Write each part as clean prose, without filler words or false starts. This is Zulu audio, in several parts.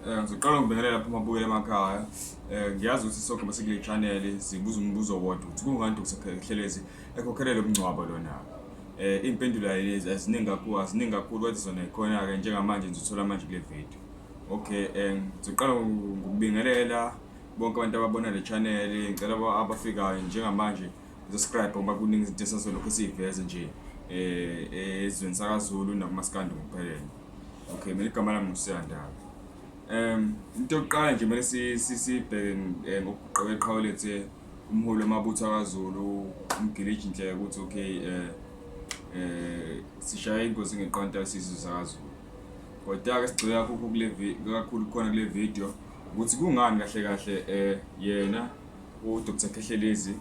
Ngizoqala ngibingelela lapho mabukela emakhaya. Ngiyazi ukuthi sonke basekule channel sibuza umbuzo wodwa ukuthi kungani Dr. Hlelezi ekhokhelele lo mngcwabo lona. Iy'mpendulo lezi aziningi kakhulu kodwa zona ikhona-ke njengamanje ngizothola manje kule video. Okay, ngizoqala ngokubingelela bonke abantu ababona le channel. Ngicela abafikayo njengamanje subscribe ngoba kuningi izinto esizolokhu siyiveze nje ezweni sakaZulu nakumaskandi ngokuphelele. Okay, mina igama lami nguSiyandaba. Into yokuqala nje kumele sibheke ngokuqhawqhawo lethe umholi wamabutho akaZulu uMgiliji Nhleko ukuthi okay sishaya ingozi ngeqonta isizwe sakaZulu. Kodwa-ke sigcile kakhulu khona kule video ukuthi kungani kahle yena uDr. Hlelezi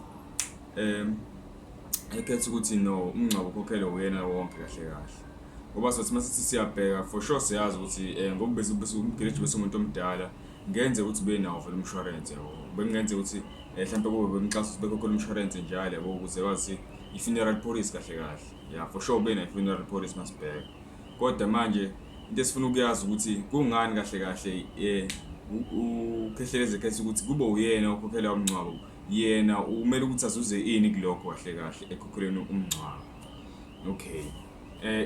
ekhetha ukuthi no umngcwabo ukhokhele uyena wonke kahle. Ngoba sothi masithi siyabheka for sure siyazi ukuthi ngokubese uMgiliji bese umuntu omdala ngenze ukuthi benawo vele umshwarense yabo. Bengenze ukuthi mhlawumbe kube bengixasa ukuthi bekhokhela umshwarense njalo yabo ukuze wazi i-funeral policy kahle. Yeah, for sure bena i-funeral policy masibheka. Kodwa manje into esifuna ukuyazi ukuthi kungani kahle uKhehlelezi ekhetha ukuthi kube uyena okhokhela umngcwabo. Yena umele ukuthi azuze ini kulokho kahle ekhokheleni umngcwabo. Okay.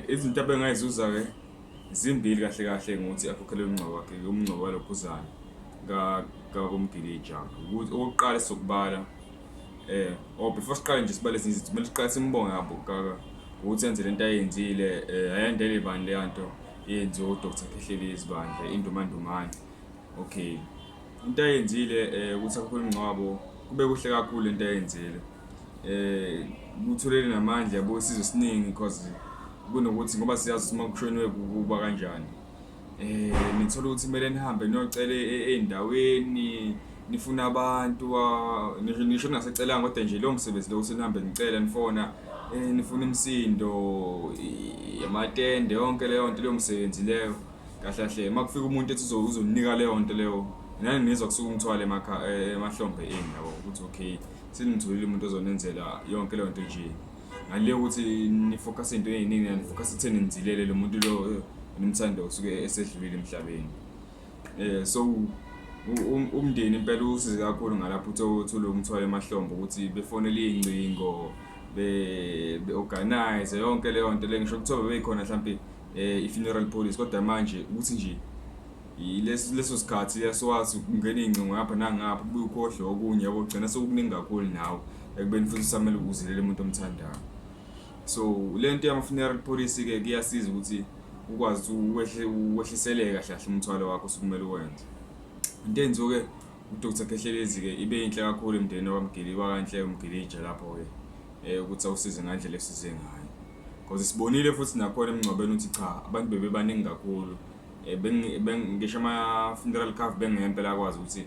Izinto abengayizuza-ke zimbili kahle ngokuthi akhokhele umngcwabo wakhe, umngcwabo walokhuzana kaMgiliji. Ukuthi okokuqala sokubala before siqale nje sibale izinto kumele siqale simbonge ukuthi enze lento ayenzile ayandele ibani le nto yenziwe uDr. Hlelezi bandle indumandumane. Okay, into ayenzile ukuthi akhokhele umngcwabo kube kuhle kakhulu lento ayenzile. Kutholele namandla yabo isizwe siningi because kunokuthi ngoba siyazi uma kushoniwe kuba kanjani. Nithola ukuthi kumele nihambe niyocela endaweni nifuna abantu nisho ningasecelanga kodwa nje lo msebenzi lo usenihambe nicela nifona nifuna imisindo amatende yonke leyo nto leyo msebenzi leyo kahle. Makufika umuntu ethi uzonika leyo nto leyo nani nizwa kusuka umthwala emahlombe yabo ukuthi okay sinimtholile umuntu ozonenzela yonke leyo nto nje. Ngale ukuthi nifocus into eziningi nifocus ekutheni nizilele lo muntu lo nimthanda usuke esedlulile emhlabeni. So umndeni impela usize kakhulu ngalapho uthola umthwalo emahlombe ukuthi befonele ingcingo organize yonke leyo nto le ngisho kuthiwa bebekhona mhlawumbe i-funeral policy kodwa manje ukuthi nje leso sikhathi yasowazi ukungena ingcingo ngapha nangapha kubuye ukhohle okunye yabo gcina sokuningi kakhulu nawe ekubeni futhi usamele ukuzilele umuntu omthandayo. So lento yama-funeral policy ke kuyasiza ukuthi ukwazi uwehliseleke kahle umthwalo wakho osukumele uwenze. Into enzo-ke uDr. Hlelezi ke ibe inhle kakhulu emndeni wakanhle uMgiliji lapho ke ukuthi awusize ngandlela esize ngayo. Because sibonile futhi nakhona emngcwabeni ukuthi cha abantu bebebaningi kakhulu. Ngisho ama-funeral cover bengempela akwazi ukuthi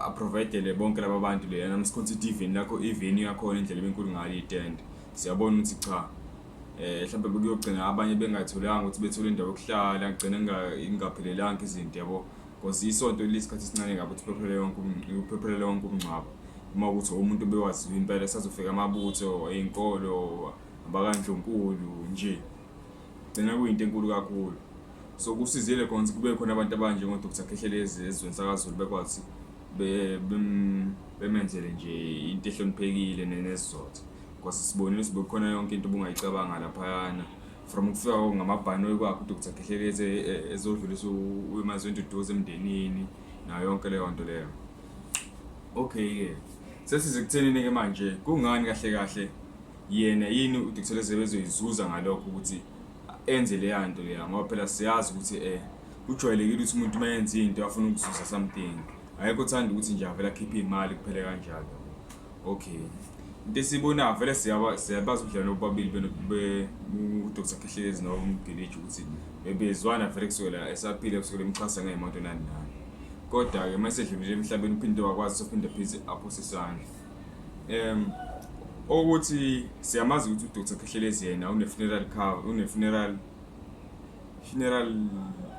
aprovide bonke laba bantu le namsikhonsithi even lakho venue yakhona indlela ebenkulu ngayo itent. Siyabona ukuthi cha mhlawumbe bekuyogcina abanye bengatholanga ukuthi bethole indawo yokuhlala kugcina ingaphelelanga izinto yabo. Because isonto lesikhathi esincane kabi ukuthi uphephele wonke umngcwabo. Uma ukuthi umuntu bewazi impela sazofika amabutho ezinkolo abakandlonkulu nje. Gcina kuyinto enkulu kakhulu. So kusizile konke kube khona abantu abanje ngoDr. Hlelezi ezweni sakaZulu bekwazi bemenzele nje into ehloniphekile nesizotha. Because sibonile sibekhona yonke into obungayicabanga laphayana from ukufika ngamabhanoyi kwakho uDr. Hlelezi ezodlulisa emazweni eduze emndenini nayo yonke leyo nto leyo. Okay ke sesize kuthenini ke manje kungani kahle yena yini uDr. Hlelezi bezoyizuza ngalokho ukuthi enze le yanto leya ngoba phela siyazi ukuthi kujwayelekile ukuthi umuntu mayenza into afuna ukuzuza something ayekho uthanda ukuthi nje avela khipha imali kuphele kanjalo. Okay, into esibona vele siyabazi ubudlelwano obabili uDr. Hlelezi noMgiliji ukuthi bebezwana vele kusukela esaphila kusukela emchasa ngeyimoto nani. Kodwa ke mase edlulile emhlabeni uphinde wakwazi sophinde pheze aphosisana. Ukuthi siyamazi ukuthi uDr. Hlelezi yena une-funeral cover, funeral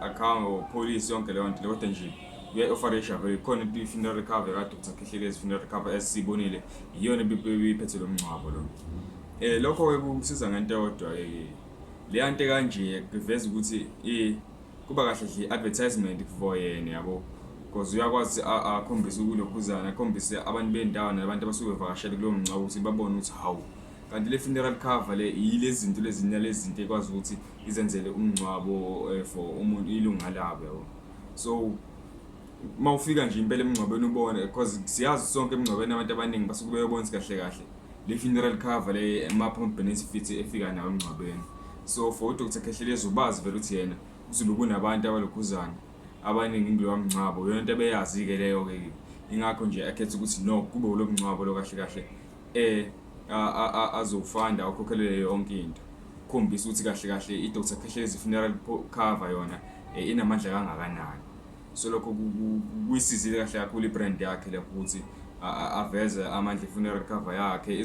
account or policy yonke leyo nto kodwa nje uya-offerisha vele khona i-funeral cover kaDr. Hlelezi funeral cover esibonile iyona ebiphethe lo mngcwabo lo. Lokho ke kumsiza ngento yodwa le nto kanje kuveza ukuthi kuba kahle nje advertisement for yena yabo, because uyakwazi akhombise ukulokhuzana, akhombise abantu bendawo nabantu abasuke bevakashela kulowo mngcwabo ukuthi babone ukuthi hawu kanti le funeral cover le yilezi zinto lezinto ekwazi ukuthi izenzele umngcwabo for umuntu ilunga labo yabo. So mawufika nje impela emngcwabeni ubone, because siyazi sonke emngcwabeni abantu abaningi basuke beyobona kahle kahle le funeral cover le ama-prompt benefits efika nawo emngcwabeni. So for uDr Khehlelezi ubazi vele ukuthi yena uzobe kunabantu abalokhuzana abaningi kulowa mngcwabo, yona into beyazi-ke leyo ke, ingakho nje akhetha ukuthi no kube ulo mngcwabo lo kahle kahle azofanda akhokhelele yonke into, khombisa ukuthi kahle kahle iDr Khehlelezi funeral cover yona inamandla kangakanani. So lokho kuyisizile kahle kakhulu ibrand yakhe lapho ukuthi aveze amandla funeral cover yakhe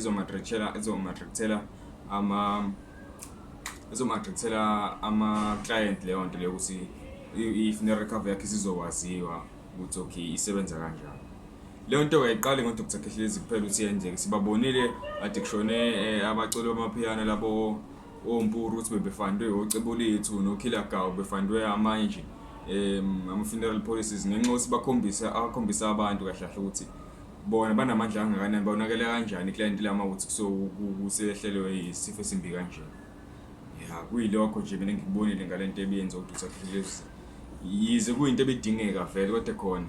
izomattractela ama-client leyo nto leyo ukuthi i-funeral cover yakhe sizokwaziwa ukuthi okay isebenza kanjani. Leyo nto ayiqali ngoDr Khehlelezi kuphela ukuthi yenzeke, sibabonile ade kushone abaculi bamapiano labo ompuru ukuthi bebefandwe ocebo lethu noKiller Gawu, befandwe amanye nje ama-funeral policies ngenxa ukuthi akhombisa abantu kahle kahle ukuthi bona banamandla kangakanani, bonakele kanjani client lama ukuthi so kusehlelwe isifo esimbi kanje. Kuyilokho nje mina ngikubonile ngalento ebiyenza uDr Khehlelezi, yize kuyinto ebidingeka vele kodwa khona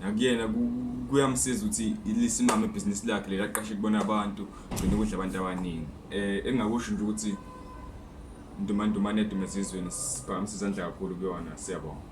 nakuyena kuyamsiza ukuthi lisimame ibhizinisi lakhe lelaqashe kubona abantu nokudla abantu abaningi. Engakusho nje ukuthi ndumandumanede emezizweni siphakamisa izandla kakhulu kuyona. Siyabonga.